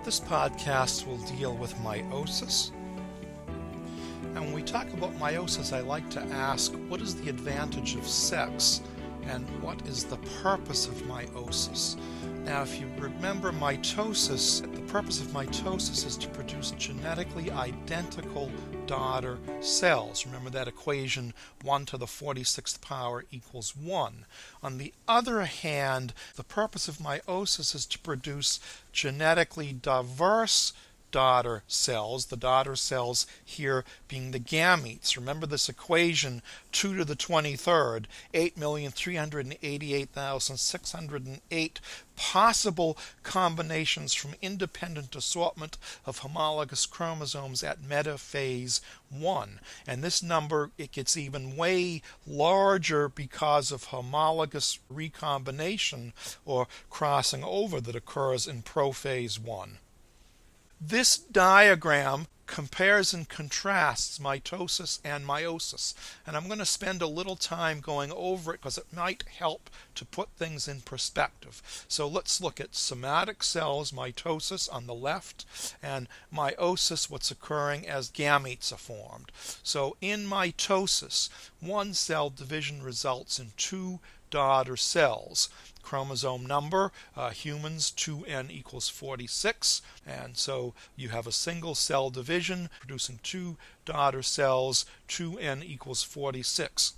This podcast will deal with meiosis. And when we talk about meiosis, I like to ask, what is the advantage of sex and what is the purpose of meiosis? Now, if you remember mitosis, the purpose of mitosis is to produce genetically identical daughter cells. Remember that equation, 1 to the 46th power equals 1. On the other hand, the purpose of meiosis is to produce genetically diverse daughter cells, the daughter cells here being the gametes. Remember this equation, 2 to the 23rd, 8,388,608 possible combinations from independent assortment of homologous chromosomes at metaphase 1. And this number, it gets even way larger because of homologous recombination or crossing over that occurs in prophase 1. This diagram compares and contrasts mitosis and meiosis, and I'm going to spend a little time going over it because it might help to put things in perspective. So let's look at somatic cells, mitosis on the left, and meiosis, what's occurring as gametes are formed. So in mitosis, one cell division results in two daughter cells. Chromosome number, humans 2n equals 46, and so you have a single cell division producing two daughter cells, 2n equals 46.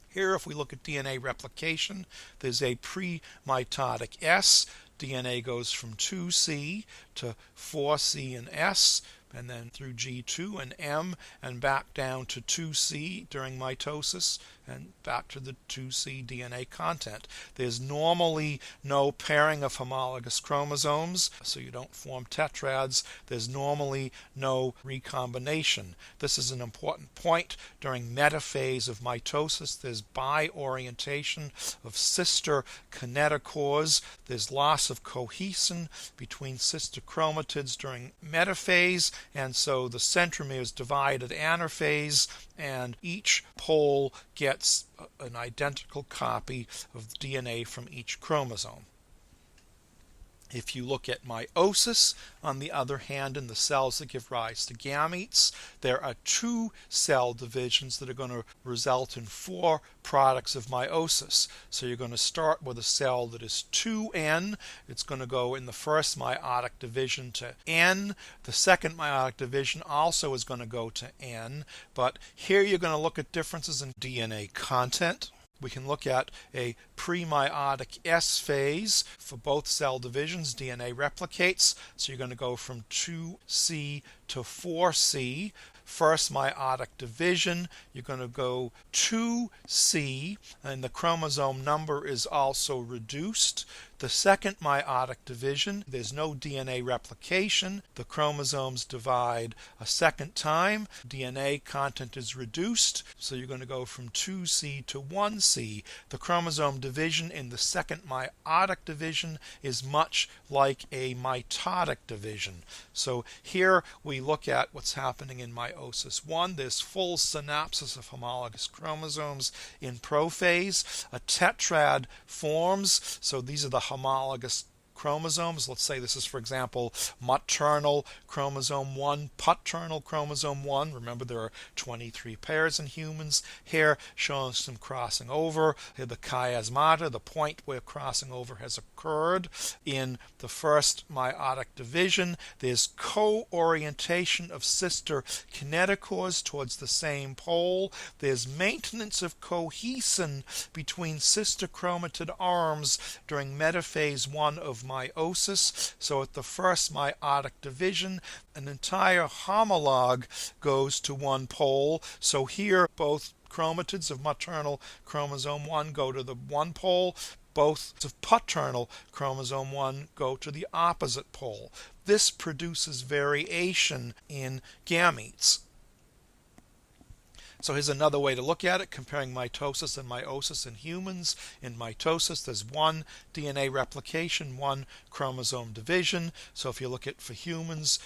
Here, if we look at DNA replication, there's a pre-mitotic S. DNA goes from 2C to 4C and S, and then through G2 and M, and back down to 2C during mitosis, and back to the 2C DNA content. There's normally no pairing of homologous chromosomes, so you don't form tetrads. There's normally no recombination. This is an important point. During metaphase of mitosis, there's bi-orientation of sister kinetochores. There's loss of cohesion between sister chromatids during metaphase, and so the centromeres divide at anaphase, and each pole gets an identical copy of the DNA from each chromosome. If you look at meiosis, on the other hand, in the cells that give rise to gametes, there are two cell divisions that are going to result in four products of meiosis. So you're going to start with a cell that is 2n. It's going to go in the first meiotic division to n. The second meiotic division also is going to go to n. But here you're going to look at differences in DNA content. We can look at a pre-meiotic S phase for both cell divisions. DNA replicates, so you're going to go from 2C to 4C. First meiotic division, you're going to go 2C, and the chromosome number is also reduced. The second meiotic division, there's no DNA replication. The chromosomes divide a second time. DNA content is reduced, so you're going to go from 2C to 1C. The chromosome division in the second meiotic division is much like a mitotic division. So here we look at what's happening in meiosis 1. There's full synapsis of homologous chromosomes in prophase. A tetrad forms, so these are the homologous chromosomes. Let's say this is, for example, maternal chromosome 1, paternal chromosome 1. Remember, there are 23 pairs in humans. Here, showing some crossing over. Here, the chiasmata, the point where crossing over has occurred. In the first meiotic division, there's co-orientation of sister kinetochores towards the same pole. There's maintenance of cohesion between sister chromatid arms during metaphase 1 of meiosis. So at the first meiotic division, an entire homologue goes to one pole. So here both chromatids of maternal chromosome 1 go to the one pole. Both of paternal chromosome 1 go to the opposite pole. This produces variation in gametes. So here's another way to look at it, comparing mitosis and meiosis in humans. In mitosis, there's one DNA replication, one chromosome division. So if you look at for humans,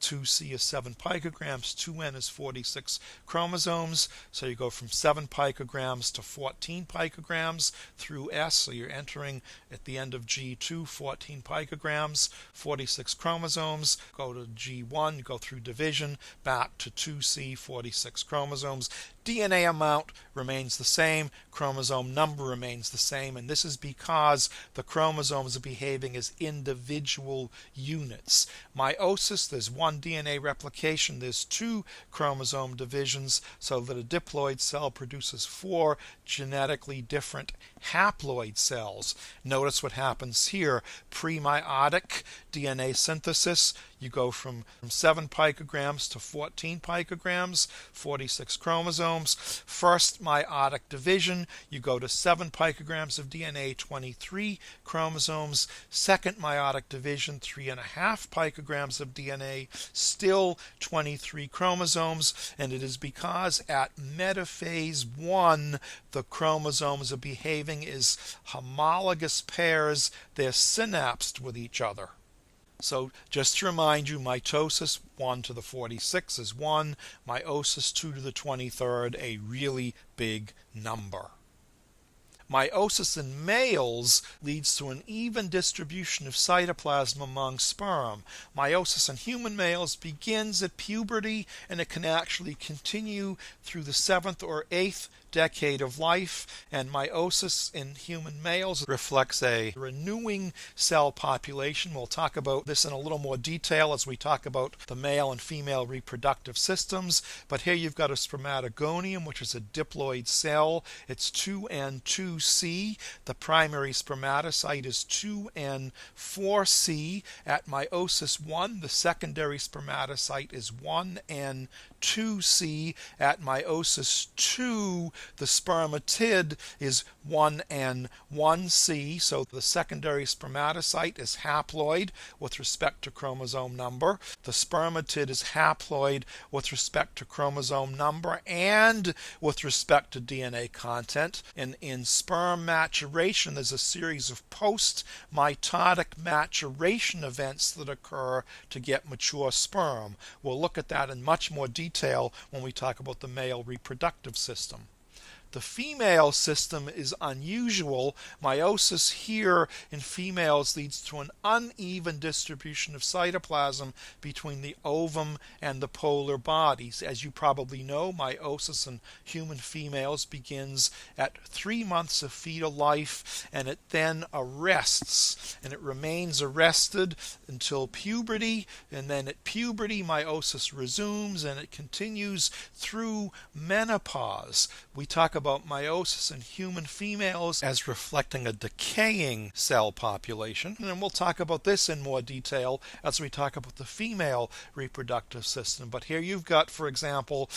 2C is 7 picograms, 2N is 46 chromosomes. So you go from 7 picograms to 14 picograms through S. So you're entering at the end of G2 14 picograms, 46 chromosomes. Go to G1, you go through division, back to 2C, 46 chromosomes. DNA amount remains the same, chromosome number remains the same, and this is because the chromosomes are behaving as individual units. Meiosis, there's one DNA replication, there's 2 chromosome divisions, so that a diploid cell produces 4 genetically different haploid cells. Notice what happens here. Pre-meiotic DNA synthesis, you go from 7 picograms to 14 picograms, 46 chromosomes. First meiotic division, you go to 7 picograms of DNA, 23 chromosomes. Second meiotic division, 3.5 picograms of DNA, still 23 chromosomes. And it is because at metaphase 1, the chromosomes are behaving as homologous pairs. They're synapsed with each other. So just to remind you, mitosis 1 to the 46 is 1, meiosis 2 to the 23rd, a really big number. Meiosis in males leads to an even distribution of cytoplasm among sperm. Meiosis in human males begins at puberty, and it can actually continue through the 7th or 8th decade of life, and meiosis in human males reflects a renewing cell population. We'll talk about this in a little more detail as we talk about the male and female reproductive systems, but here you've got a spermatogonium, which is a diploid cell. It's 2N2C. The primary spermatocyte is 2N4C. At meiosis 1, the secondary spermatocyte is 1N2C. At meiosis 2, the spermatid is 1N1C, so the secondary spermatocyte is haploid with respect to chromosome number. The spermatid is haploid with respect to chromosome number and with respect to DNA content. And in sperm maturation, there's a series of post-mitotic maturation events that occur to get mature sperm. We'll look at that in much more detail when we talk about the male reproductive system. The female system is unusual. Meiosis here in females leads to an uneven distribution of cytoplasm between the ovum and the polar bodies. As you probably know, meiosis in human females begins at 3 months of fetal life, and it then arrests, and it remains arrested until puberty, and then at puberty meiosis resumes, and it continues through menopause. We talk about meiosis in human females as reflecting a decaying cell population, and we'll talk about this in more detail as we talk about the female reproductive system. But here you've got, for example,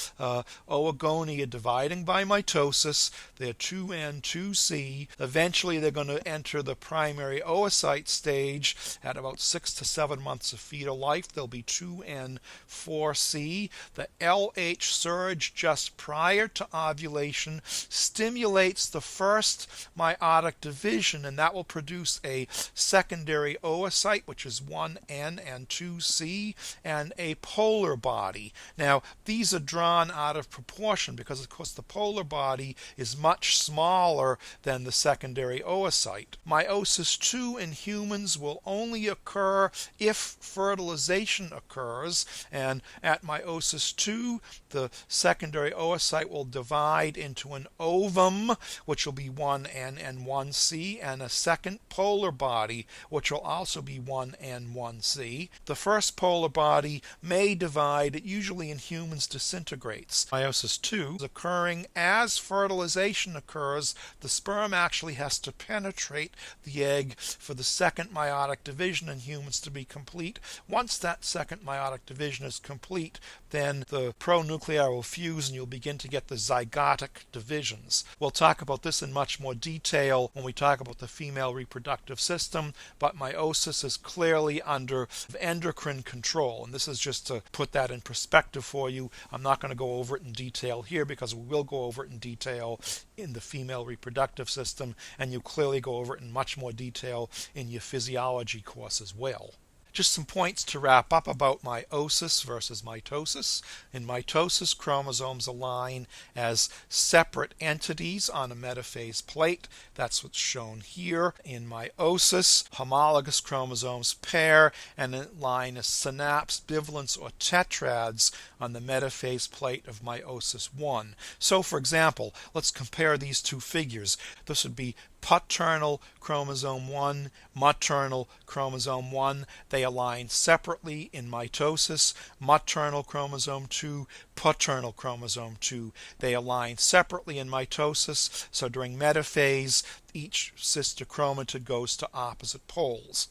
oogonia dividing by mitosis. They're 2N2C. Eventually they're going to enter the primary oocyte stage at about 6 to 7 months of fetal life. They'll be 2N4C. The LH surge just prior to ovulation stimulates the first meiotic division, and that will produce a secondary oocyte, which is 1N and 2C, and a polar body. Now, these are drawn out of proportion because, of course, the polar body is much smaller than the secondary oocyte. Meiosis 2 in humans will only occur if fertilization occurs, and at meiosis 2, the secondary oocyte will divide into an ovum, which will be 1N and 1C, and a second polar body, which will also be 1N and 1C. The first polar body may divide. It usually in humans disintegrates. Meiosis 2 is occurring as fertilization occurs. The sperm actually has to penetrate the egg for the second meiotic division in humans to be complete. Once that second meiotic division is complete, then the pronuclei will fuse and you'll begin to get the zygotic divisions. We'll talk about this in much more detail when we talk about the female reproductive system, but meiosis is clearly under endocrine control, and this is just to put that in perspective for you. I'm not going to go over it in detail here because we will go over it in detail in the female reproductive system, and you clearly go over it in much more detail in your physiology course as well. Just some points to wrap up about meiosis versus mitosis. In mitosis, chromosomes align as separate entities on a metaphase plate. That's what's shown here. In meiosis, homologous chromosomes pair and align as synapse, bivalents, or tetrads on the metaphase plate of meiosis 1. So, for example, let's compare these two figures. This would be paternal chromosome 1, maternal chromosome 1. They align separately in mitosis. Maternal chromosome 2, paternal chromosome 2. They align separately in mitosis, so during metaphase, each sister chromatid goes to opposite poles.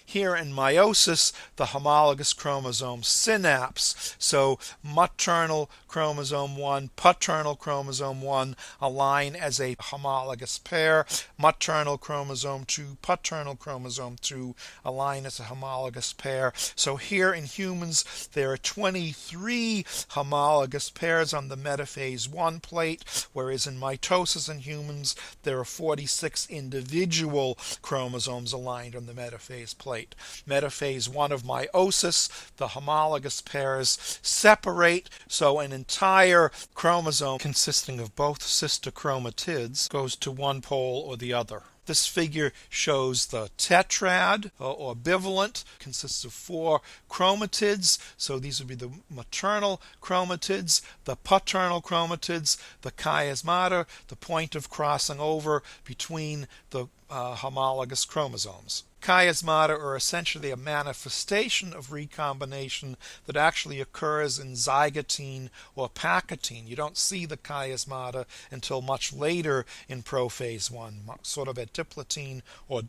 Here in meiosis, the homologous chromosome synapse, so maternal chromosome 1, paternal chromosome 1 align as a homologous pair. Maternal chromosome 2, paternal chromosome 2 align as a homologous pair. So here in humans, there are 23 homologous pairs on the metaphase 1 plate, whereas in mitosis in humans, there are 46 individual chromosomes aligned on the metaphase plate. Metaphase 1 of meiosis, the homologous pairs separate, so an entire chromosome consisting of both sister chromatids goes to one pole or the other. This figure shows the tetrad or bivalent, consists of 4 chromatids. So these would be the maternal chromatids, the paternal chromatids, the chiasmata, the point of crossing over between the homologous chromosomes. Chiasmata are essentially a manifestation of recombination that actually occurs in zygotine or pachytene. You don't see the chiasmata until much later in prophase 1, sort of at diplotin or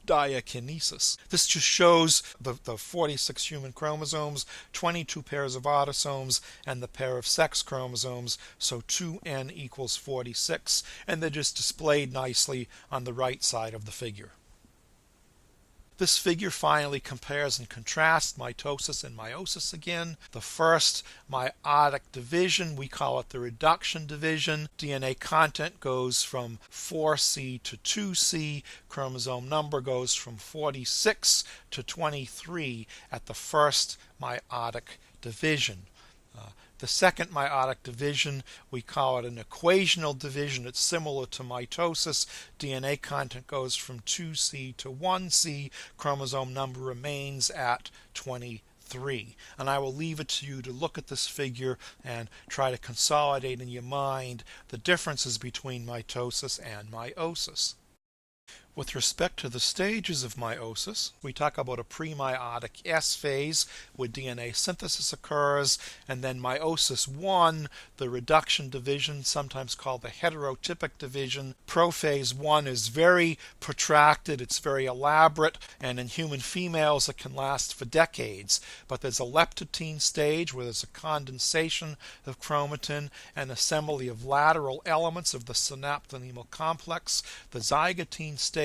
diakinesis. This just shows the 46 human chromosomes, 22 pairs of autosomes, and the pair of sex chromosomes, so 2n equals 46, and they're just displayed nicely on the right side of the figure. This figure finally compares and contrasts mitosis and meiosis again. The first meiotic division, we call it the reduction division. DNA content goes from 4C to 2C. Chromosome number goes from 46 to 23 at the first meiotic division. The second meiotic division, we call it an equational division. It's similar to mitosis. DNA content goes from 2C to 1C. Chromosome number remains at 23. And I will leave it to you to look at this figure and try to consolidate in your mind the differences between mitosis and meiosis. With respect to the stages of meiosis, we talk about a pre-meiotic S phase where DNA synthesis occurs, and then meiosis 1, the reduction division, sometimes called the heterotypic division. Prophase 1 is very protracted, it's very elaborate, and in human females it can last for decades. But there's a leptotene stage where there's a condensation of chromatin and assembly of lateral elements of the synaptonemal complex. The zygotene stage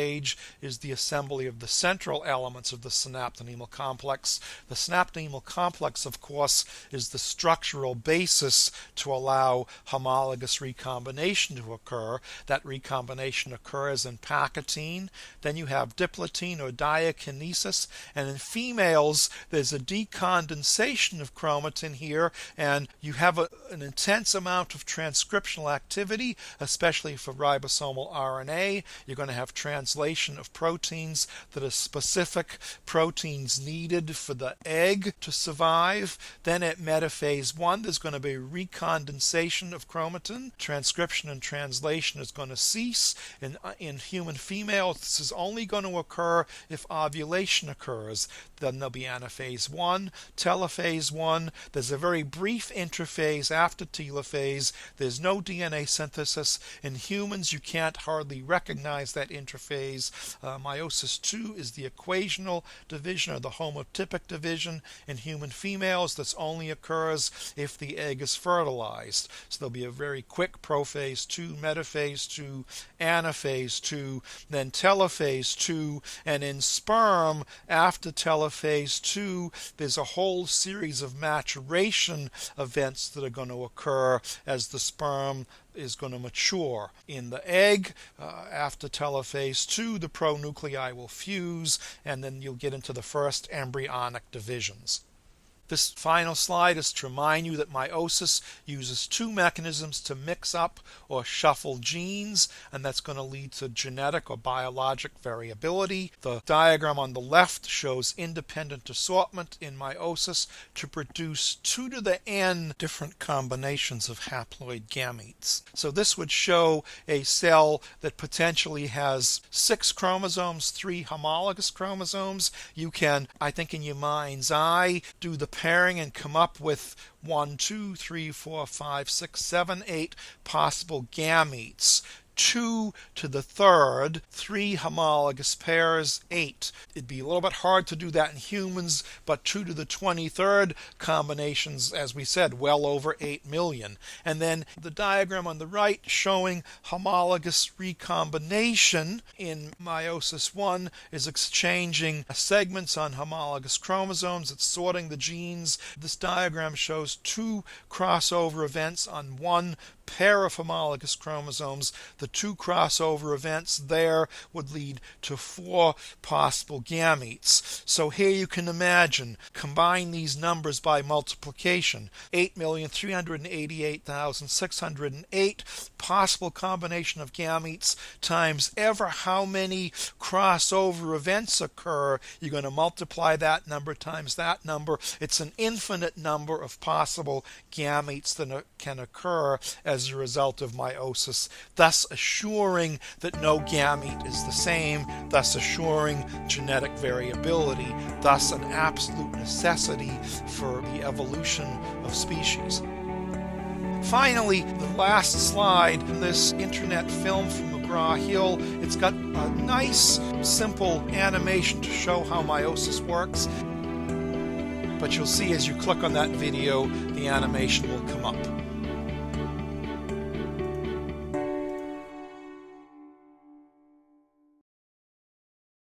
is the assembly of the central elements of the synaptonemal complex. The synaptonemal complex, of course, is the structural basis to allow homologous recombination to occur. That recombination occurs in pachytene. Then you have diplotin or diakinesis, and in females there's a decondensation of chromatin here, and you have an intense amount of transcriptional activity, especially for ribosomal RNA. You're going to have translation of proteins that are specific proteins needed for the egg to survive. Then at metaphase 1, there's going to be recondensation of chromatin. Transcription and translation is going to cease. In human females, this is only going to occur if ovulation occurs. Then there'll be anaphase 1, telophase 1. There's a very brief interphase after telophase. There's no DNA synthesis. In humans, you can't hardly recognize that interphase. Meiosis 2 is the equational division or the homotypic division. In human females, this only occurs if the egg is fertilized. So there'll be a very quick prophase 2, metaphase 2, anaphase 2, then telophase 2, and in sperm, after telophase 2, there's a whole series of maturation events that are going to occur as the sperm is going to mature. In the egg, after telophase 2, the pronuclei will fuse, and then you'll get into the first embryonic divisions. This final slide is to remind you that meiosis uses two mechanisms to mix up or shuffle genes, and that's going to lead to genetic or biologic variability. The diagram on the left shows independent assortment in meiosis to produce 2 to the n different combinations of haploid gametes. So this would show a cell that potentially has 6 chromosomes, 3 homologous chromosomes. You can, I think in your mind's eye, do the pairing and come up with 1, 2, 3, 4, 5, 6, 7, 8 possible gametes. 2 to the third, 3 homologous pairs, 8. It'd be a little bit hard to do that in humans, but 2 to the 23rd combinations, as we said, well over 8 million. And then the diagram on the right showing homologous recombination in meiosis 1 is exchanging segments on homologous chromosomes. It's sorting the genes. This diagram shows 2 crossover events on 1 pair of homologous chromosomes. The 2 crossover events there would lead to 4 possible gametes. So here you can imagine, combine these numbers by multiplication. 8,388,608 possible combination of gametes times ever how many crossover events occur. You're going to multiply that number times that number. It's an infinite number of possible gametes that can occur as a result of meiosis, thus assuring that no gamete is the same, thus assuring genetic variability, thus an absolute necessity for the evolution of species. Finally, the last slide in this internet film from McGraw-Hill, it's got a nice, simple animation to show how meiosis works. But you'll see as you click on that video, the animation will come up.